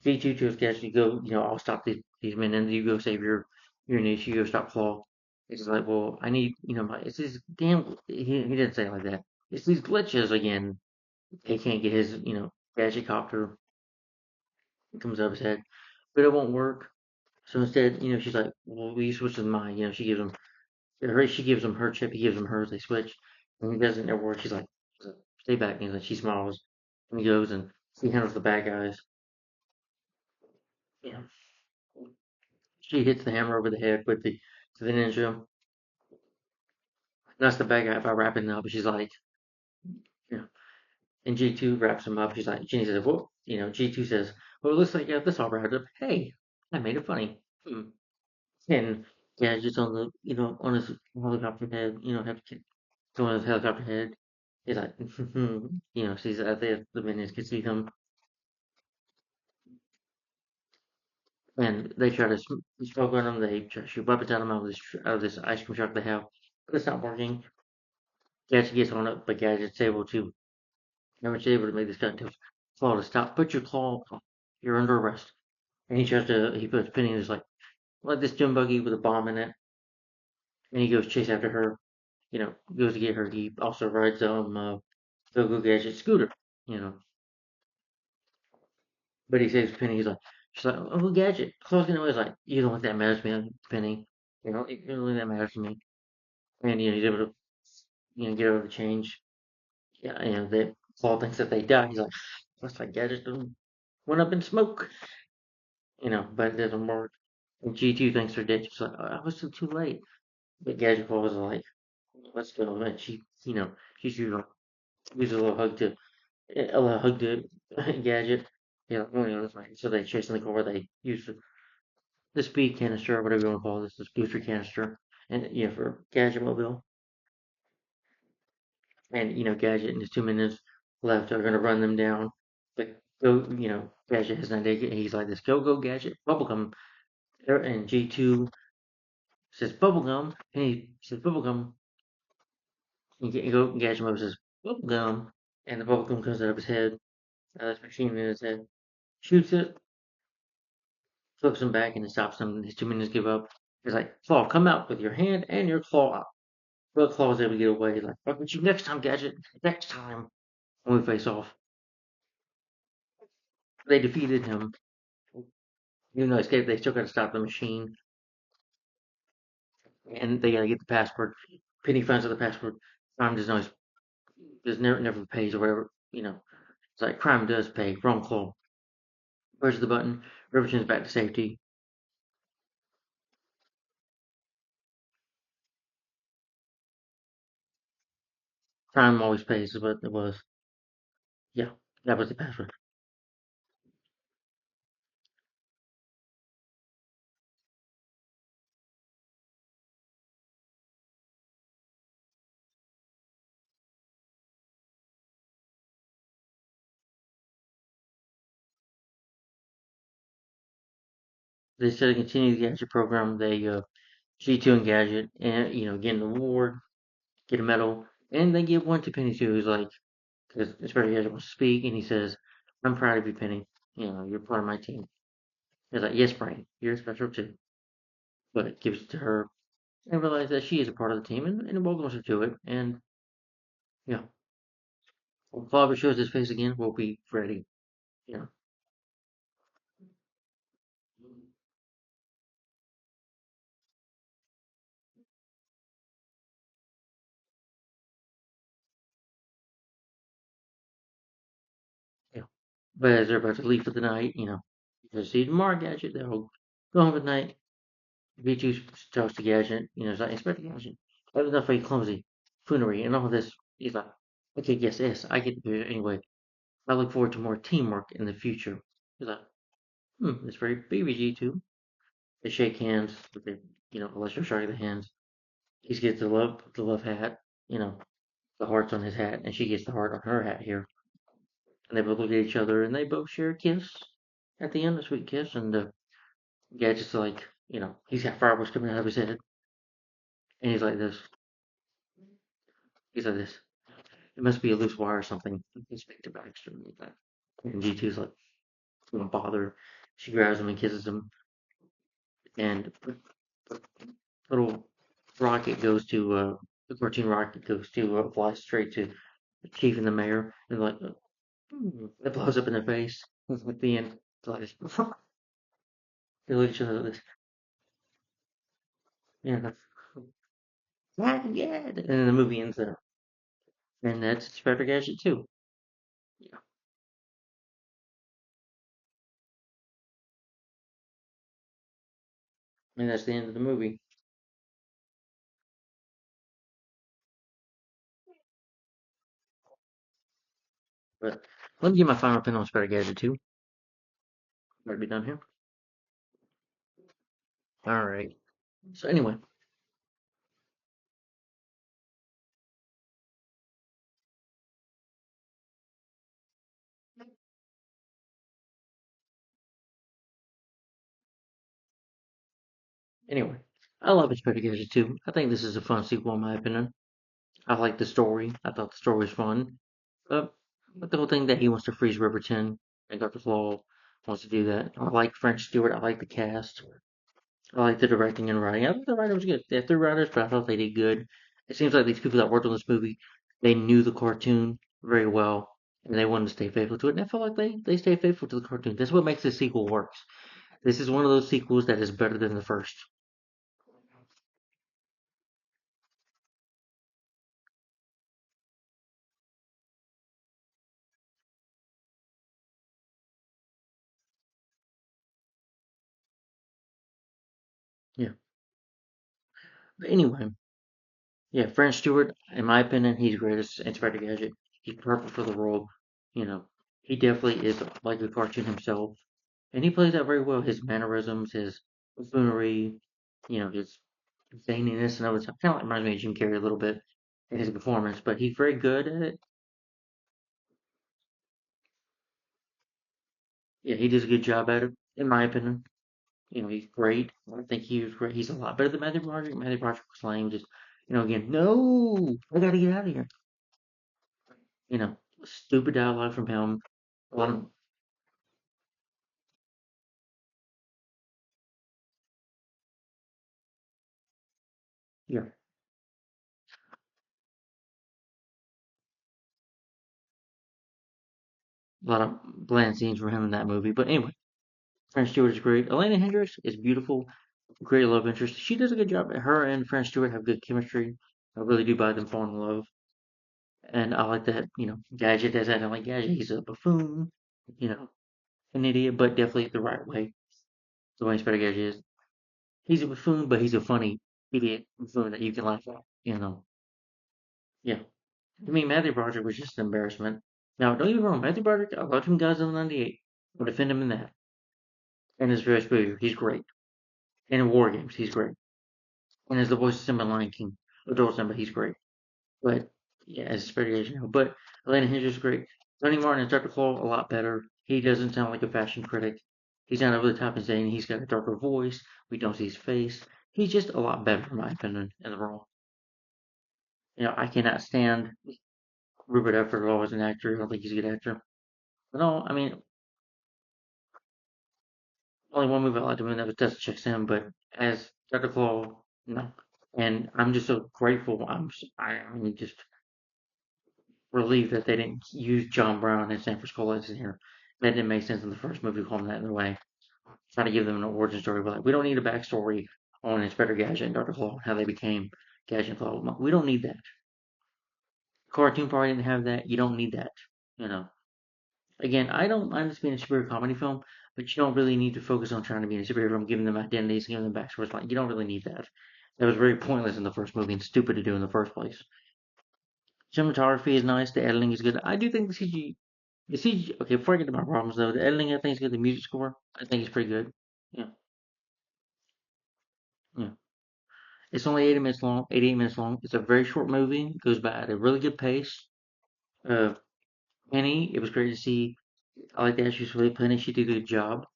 G2 tells Gadget, you go, I'll stop these minions. You go save your niece. You go stop Claw. It's like, well, I need, it's these damn. He didn't say it like that. It's these glitches again. He can't get his, Gadget copter. It comes up his head, but it won't work. So instead, she's like, well, we switch to mine. She gives him her chip. He gives him hers. They switch, and he doesn't ever work. She's like, stay back. And he's like, she smiles, and he goes and he handles the bad guys. Yeah, she hits the hammer over the head with the ninja. That's the bad guy by wrapping him up. She's like, you know, and G2 wraps him up. She's like, Jenny says, well, G2 says, well, it looks like you got this all wrapped up. Hey, I made it funny. Hmm. And yeah, just on the, on his helicopter head, have to go on his helicopter head. He's like, she's the minions can see him, and they try to smoke on him. They try to shoot weapons at him out of this ice cream truck they have, but it's not working. Gadget gets on it, but Gadget's able to, she's able to make this guy tell Claw to stop. Put your claw. You're under arrest. And he puts Penny in his like this gym buggy with a bomb in it, and he goes chase after her. Goes to get her. He also rides Go Gadget scooter. You know, but he saves Penny. She's like, oh, Gadget. Claw's gonna. He's like, you don't think that matters to me, Penny. It really that matters to me. And he's able to get over the change. Yeah, that Claw thinks that they die. He's like, looks like Gadget went up in smoke. But it doesn't work. And G2 thinks they're dead. She's like, I was still too late. But Gadget Claw is like, let's go. And she gives a little hug to Gadget. So they chase in the car. They use the speed canister, or whatever you want to call this, this booster canister, and for Gadget Mobile. And Gadget and his 2 minutes left are gonna run them down. But go, Gadget has an idea. He's like this, go Gadget, bubblegum. And G2 says bubblegum, and he says bubblegum. And Gadget Mobile says bubblegum, and the bubblegum comes out of his head. This machine in his head shoots it, flips him back, and it stops him. His 2 minutes give up. He's like, Claw, come out with your hand and your claw out. But Claw was able to get away. He's like, fuck with you next time, Gadget. Next time. When we face off. They defeated him. Even though he escaped, they still got to stop the machine. And they got to get the password. Penny finds out the password. Crime does always, does never pays or whatever. It's like, crime does pay. Wrong Claw. Pushes the button. River turns back to safety. Crime always pays is what it was. Yeah, that was the password. They said to continue the Gadget program. They G2 and Gadget, and get an award, get a medal, and they give one to Penny too. Who's like, because especially Gadget wants to speak, and he says, "I'm proud of you, Penny." You're part of my team. He's like, yes, Brain, you're special too. But it gives it to her and realize that she is a part of the team and welcomes her to it. And, you know, when Father shows his face again, we'll be ready. You know, you know. But as they're about to leave for the night, you see tomorrow, Gadget. They'll go home at night. V2 talks to Gadget. It's like, Inspector Gadget. That's enough very clumsy, foolery, and all this. He's like, okay, yes, I get to do it anyway. I look forward to more teamwork in the future. He's like, it's very baby G2. They shake hands. Unless you're shaking the hands. He gets the love hat, you know, the hearts on his hat, and she gets the heart on her hat here. And they both look at each other, and they both share a kiss at the end, a sweet kiss. And Gadget's like, he's got fireworks coming out of his head, and he's like this. He's like this. It must be a loose wire or something. Inspector Baxter like that. And G2's like, don't bother. She grabs him and kisses him, and little rocket goes to the cartoon rocket goes to fly straight to the chief and the mayor, and like it blows up in their face. At the end, it's like they look at each other like this, yeah, yeah, and then the movie ends there, and that's Inspector Gadget too. Yeah, and that's the end of the movie. But let me give my final opinion on Inspector Gadget 2. Better be done here. All right. So anyway, I love Inspector Gadget 2. I think this is a fun sequel in my opinion. I like the story. I thought the story was fun. But, but the whole thing that he wants to freeze Riverton and Dr. Claw wants to do that. I like French Stewart. I like the cast. I like the directing and writing. I thought the writer was good. They have three writers, but I thought they did good. It seems like these people that worked on this movie, they knew the cartoon very well, and they wanted to stay faithful to it. And I felt like they stayed faithful to the cartoon. That's what makes the sequel works. This is one of those sequels that is better than the first. Yeah. But anyway, yeah, French Stewart, in my opinion, he's great as Inspector Gadget. He's perfect for the role. You know, he definitely is like a cartoon himself, and he plays that very well. His mannerisms, his buffoonery, his zaniness, and all that kind of reminds me of Jim Carrey a little bit in his performance. But he's very good at it. Yeah, he does a good job at it, in my opinion. He's great. I think he was great. He's a lot better than Matthew Broderick. Matthew Broderick was lame. Just, again, no, I got to get out of here. Stupid dialogue from him. A lot of yeah, a lot of bland scenes from him in that movie. But anyway, French Stewart is great. Elena Hendricks is beautiful, great love interest. She does a good job. Her and French Stewart have good chemistry. I really do buy them falling in love. And I like that, Gadget does that. I like Gadget. He's a buffoon, you know, an idiot, but definitely the right way. The way Inspector Gadget is. He's a buffoon, but he's a funny idiot buffoon that you can laugh at. Yeah. I mean, Matthew Broderick was just an embarrassment. Now, don't get me wrong, Matthew Broderick, I loved him guys in the 98. I would defend him in that. And as Ferris Bueller, he's great. And in War Games, he's great. And as the voice of Simba Lion King, adore Simba, he's great. But yeah, as a Spirit Agent, but Atlanta Hinge is great. Tony Martin as Dr. Claw, a lot better. He doesn't sound like a fashion critic. He's not over the top and saying he's got a darker voice. We don't see his face. He's just a lot better, in my opinion, in the role. I cannot stand Rupert Everett as an actor. I don't think he's a good actor. But no, I mean, only one movie I liked him in that was Test Checks In, but as Dr. Claw, no. And I'm just so grateful. I'm just relieved that they didn't use John Brown and San Francisco Lights in here. That didn't make sense in the first movie, calling that in the way. Trying to give them an origin story, but like, we don't need a backstory on Inspector Gadget and Dr. Claw, how they became Gadget and Claw. We don't need that. Cartoon probably didn't have that. You don't need that. You know. Again, I don't mind this being a superhero comedy film, but you don't really need to focus on trying to be a superhero film, giving them identities, giving them backstories. Like, you don't really need that. That was very pointless in the first movie and stupid to do in the first place. Cinematography is nice. The editing is good. I do think the CG. Okay, before I get to my problems though, the editing I think is good. The music score I think is pretty good. Yeah, yeah. It's only 80 minutes long. 88 minutes long. It's a very short movie. It goes by at a really good pace. Uh, Penny, it was great to see. I like the actress really Penny. She did a good job.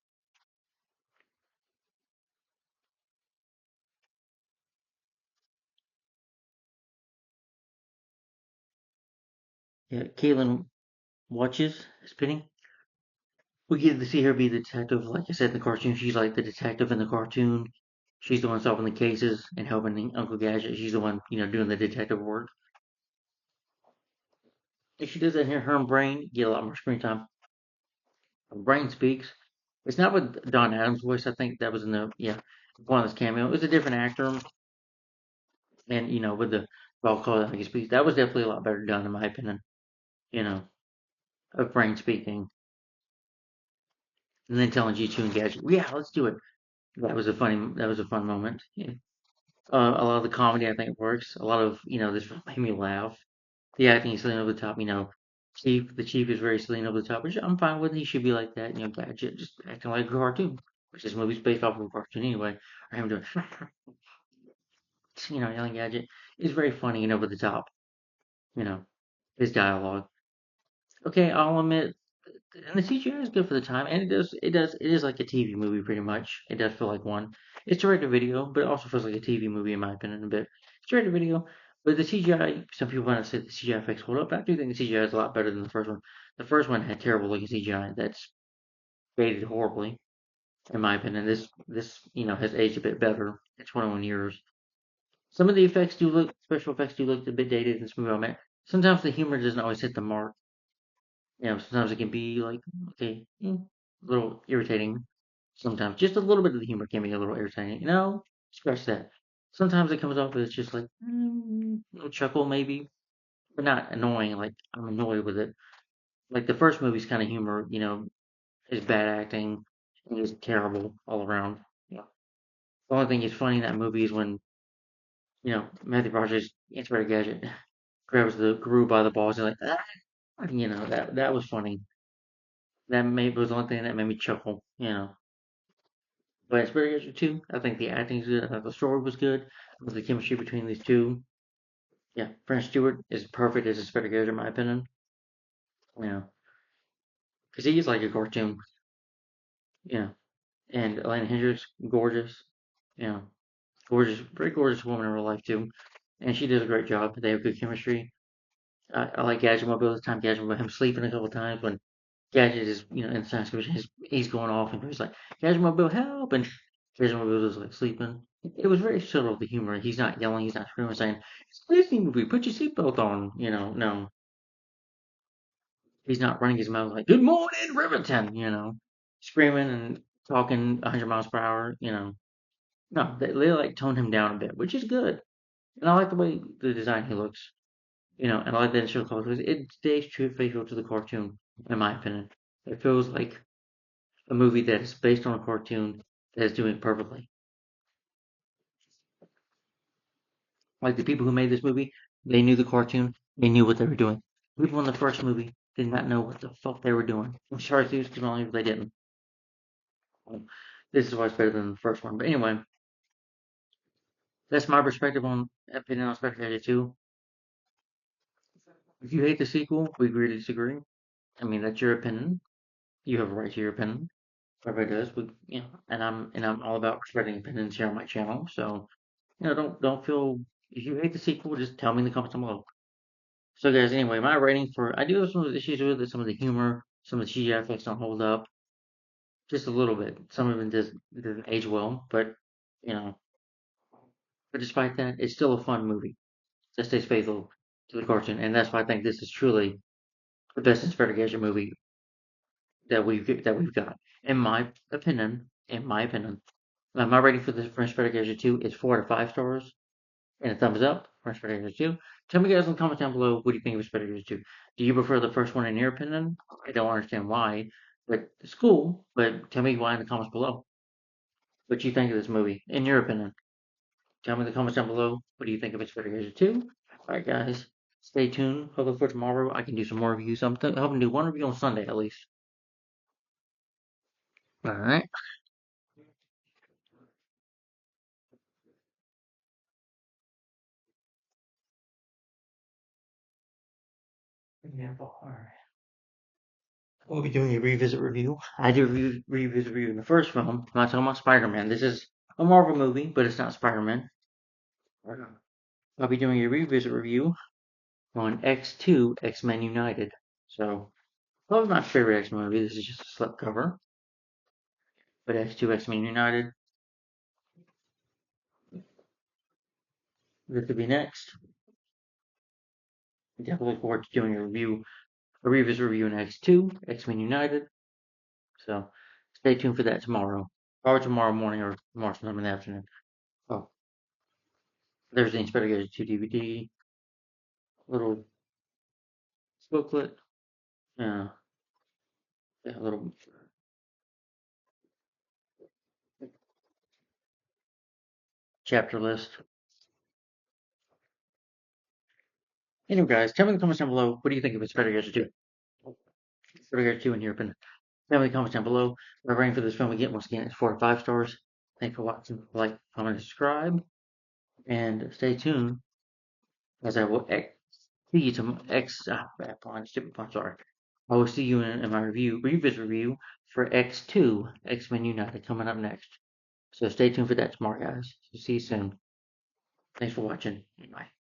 Yeah, Caitlin watches as Penny. We get to see her be the detective, like I said in the cartoon. She's like the detective in the cartoon. She's the one solving the cases and helping Uncle Gadget. She's the one, doing the detective work. If she does that here, her and Brain get a lot more screen time. Brain speaks. It's not with Don Adams' voice. I think that was in the one of his cameo. It was a different actor, and with the dog call that he speaks, that was definitely a lot better done in my opinion. You know, of Brain speaking, and then telling G2 and Gadget, yeah, let's do it. That was a fun moment. Yeah. A lot of the comedy I think works. A lot of this made me laugh. The acting is over the top. The chief is very silly and over the top, which I'm fine with. He should be like that. Gadget just acting like a cartoon, which this movie's based off of a cartoon anyway. Or him doing, yelling Gadget is very funny and over the top. You know, his dialogue. Okay, I'll admit, and the CGI is good for the time, and it is like a TV movie pretty much. It does feel like one. It's direct to video, but it also feels like a TV movie in my opinion a bit. It's direct to video, but the CGI. Some people want to say the CGI effects hold up. But I do think the CGI is a lot better than the first one. The first one had terrible looking CGI that's faded horribly, in my opinion. This has aged a bit better in 21 years. Some of the special effects do look a bit dated in this movie. I mean, sometimes the humor doesn't always hit the mark. Sometimes it can be like, okay, a little irritating. Sometimes just a little bit of the humor can be a little irritating. Scratch that. Sometimes it comes off as just like a chuckle maybe, but not annoying. Like I'm annoyed with it. Like the first movie's kind of humor, is bad acting and is terrible all around. Yeah. The only thing that's funny in that movie is when Matthew Broderick's Inspector Gadget grabs the guru by the balls and like that was funny. Was the only thing that made me chuckle. But it's very good too. I think the acting is good. I thought the story was good. The chemistry between these two. Yeah, Prince Stewart is perfect as a Inspector Gadget in my opinion. Yeah, because he is like a cartoon. Yeah, and Elena Hendricks, gorgeous. Yeah, gorgeous, very gorgeous woman in real life too, and she does a great job. They have good chemistry. I like Gadget Mobile. This time Gadget Mobile, him sleeping a couple times when Gadget is, in science fiction, he's going off and he's like, Gadget Mobile, help! And Gadget Mobile is like sleeping. It was very subtle, the humor. He's not yelling, he's not screaming, saying, it's a Disney movie, put your seatbelt on. No. He's not running his mouth like, good morning, Riverton, screaming and talking 100 miles per hour, No, they like tone him down a bit, which is good. And I like the way the design he looks, and I like that it shows colors. It stays true faithful to the cartoon, in my opinion. It feels like a movie that is based on a cartoon that is doing it perfectly. Like the people who made this movie, they knew the cartoon, they knew what they were doing. People in the first movie did not know what the fuck they were doing. I'm sorry, to tell you, they didn't. This is why it's better than the first one. But anyway, that's my perspective on opinion on Spectre 2. If you hate the sequel, we agree to disagree. I mean, that's your opinion. You have a right to your opinion. Everybody does. And I'm all about respecting opinions here on my channel. So don't feel if you hate the sequel, just tell me in the comments down below. So guys, anyway, my rating for I do have some issues with it, some of the humor, some of the CGI effects don't hold up. just a little bit. Some of it doesn't age well, but you know, but despite that, it's still a fun movie that stays faithful to the cartoon, and that's why I think this is truly the best Inspector Gadget movie that we've got. In my opinion, my rating for the French Inspector Gadget 2 is 4 to 5 stars and a thumbs up. French Inspector Gadget 2. Tell me guys in the comments down below what do you think of Inspector Gadget 2. Do you prefer the first one in your opinion? I don't understand why, but it's cool. But tell me why in the comments below. What you think of this movie in your opinion? Tell me in the comments down below. What do you think of Inspector Gadget 2? Alright guys, stay tuned. Hopefully for tomorrow I can do some more reviews. I'm hoping to do one review on Sunday at least. Alright. Yeah, alright. We'll be doing a revisit review. I did a revisit review in the first film. I'm not talking about Spider-Man. This is a Marvel movie, but it's not Spider-Man. I'll be doing a revisit review on X2 X-Men United. So, probably my favorite X-Men movie. This is just a slipcover. But X2 X-Men United, this will be next. I definitely look forward to doing a revisit review on X2 X-Men United. So, stay tuned for that tomorrow. Or tomorrow morning or tomorrow sometime in the afternoon. Oh, there's the Inspector Gadget 2 DVD. Little booklet. Yeah, yeah, a little chapter list. Anyway, guys, tell me in the comments down below what do you think of Inspector Gadget 2? Inspector Gadget 2 in your opinion. Tell me in the comments down below. My rating for this film again, once again, is 4 to 5 stars. Thanks for watching. Like, comment, and subscribe. And stay tuned as I will see you to bad pun, stupid pun, sorry. I will see you in my revisit review for X2 X-Men United coming up next. So stay tuned for that tomorrow, guys. So see you soon. Thanks for watching. Bye.